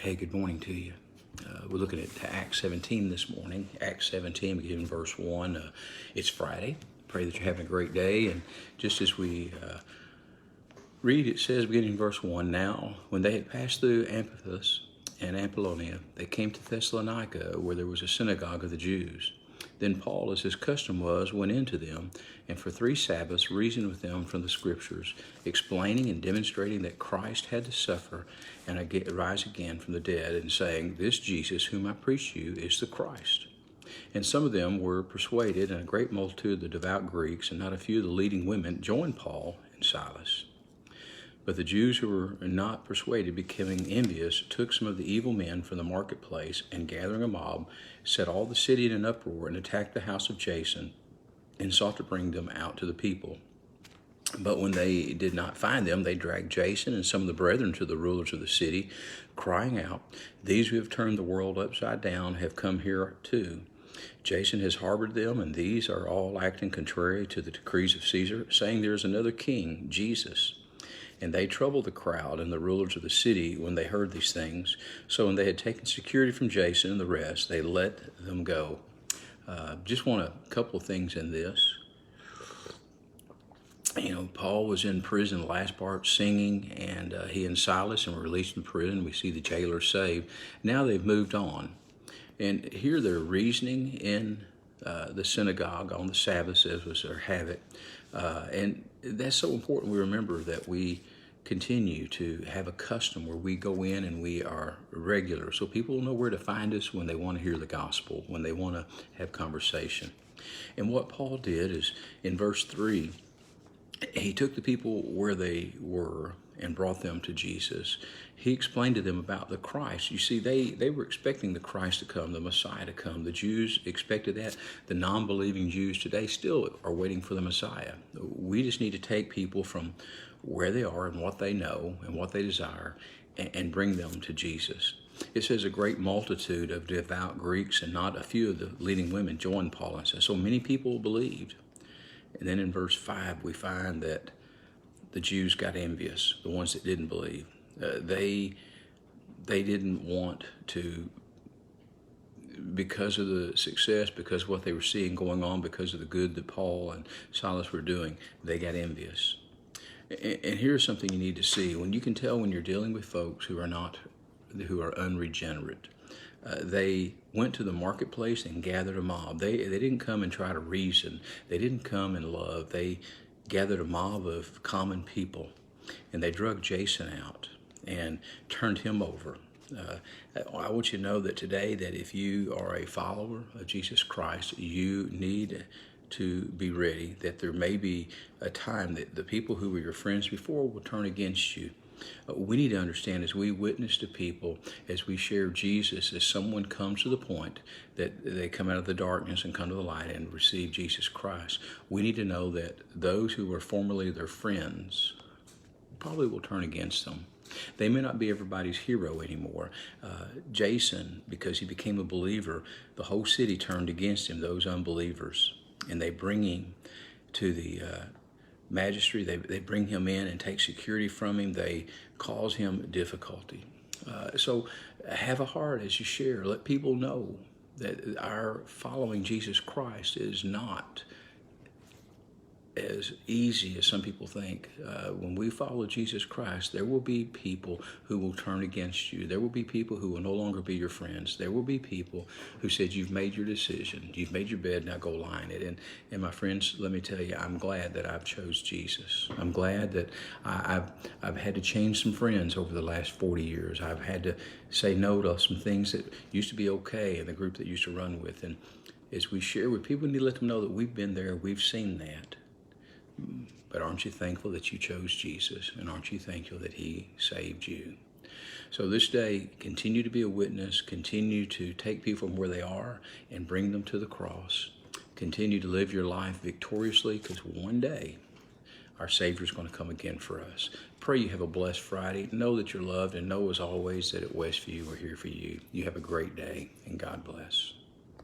Hey, good morning to you. We're looking at Acts 17 this morning. Acts 17, beginning in verse 1. It's Friday. Pray that you're having a great day. And just as we read, it says, beginning in verse 1, Now, when they had passed through Amphipolis and Apollonia, they came to Thessalonica, where there was a synagogue of the Jews. Then Paul, as his custom was, went into them, and for 3 Sabbaths reasoned with them from the Scriptures, explaining and demonstrating that Christ had to suffer and rise again from the dead, and saying, This Jesus, whom I preach to you, is the Christ. And some of them were persuaded, and a great multitude of the devout Greeks, and not a few of the leading women, joined Paul and Silas. But the Jews who were not persuaded, becoming envious, took some of the evil men from the marketplace, and gathering a mob, set all the city in an uproar, and attacked the house of Jason, and sought to bring them out to the people. But when they did not find them, they dragged Jason and some of the brethren to the rulers of the city, crying out, These who have turned the world upside down have come here too. Jason has harbored them, and these are all acting contrary to the decrees of Caesar, saying there is another king, Jesus. And they troubled the crowd and the rulers of the city when they heard these things. So when they had taken security from Jason and the rest, they let them go. Just want a couple of things in this. Paul was in prison, the last part, singing, and he and Silas were released from prison. We see the jailer saved. Now they've moved on. And here they're reasoning in the synagogue on the Sabbath, as was their habit. And that's so important. We remember that we continue to have a custom where we go in and we are regular. So people know where to find us when they want to hear the gospel, when they want to have conversation. And what Paul did is, in verse 3, he took the people where they were and brought them to Jesus. He explained to them about the Christ. You see, they were expecting the Christ to come, the Messiah to come. The Jews expected that. The non-believing Jews today still are waiting for the Messiah. We just need to take people from where they are and what they know and what they desire and bring them to Jesus. It says a great multitude of devout Greeks and not a few of the leading women joined Paul and says, so many people believed. And then in verse 5, we find that the Jews got envious, the ones that didn't believe. They didn't want to, because of the success, because of what they were seeing going on, because of the good that Paul and Silas were doing, they got envious. And here's something you need to see. When you can tell when you're dealing with folks who are unregenerate. They went to the marketplace and gathered a mob. They didn't come and try to reason. They didn't come and love. They gathered a mob of common people, and they drug Jason out and turned him over. I want you to know that today, that if you are a follower of Jesus Christ, you need to be ready, that there may be a time that the people who were your friends before will turn against you. We need to understand, as we witness to people, as we share Jesus, as someone comes to the point that they come out of the darkness and come to the light and receive Jesus Christ, we need to know that those who were formerly their friends probably will turn against them. They may not be everybody's hero anymore. Jason, because he became a believer, the whole city turned against him, those unbelievers, and they bring him to the magistrate. They bring him in and take security from him. They cause him difficulty. So have a heart as you share. Let people know that our following Jesus Christ is not as easy as some people think. When we follow Jesus Christ, there will be people who will turn against you. There will be people who will no longer be your friends. There will be people who said, you've made your decision. You've made your bed, now go lie in it. And my friends, let me tell you, I'm glad that I've chose Jesus. I'm glad that I've had to change some friends over the last 40 years. I've had to say no to some things that used to be okay in the group that used to run with. And as we share with people, we need to let them know that we've been there, we've seen that. But aren't you thankful that you chose Jesus? And aren't you thankful that he saved you? So this day, continue to be a witness. Continue to take people from where they are and bring them to the cross. Continue to live your life victoriously, because one day our Savior is going to come again for us. Pray you have a blessed Friday. Know that you're loved, and know as always that at Westview we're here for you. You have a great day, and God bless.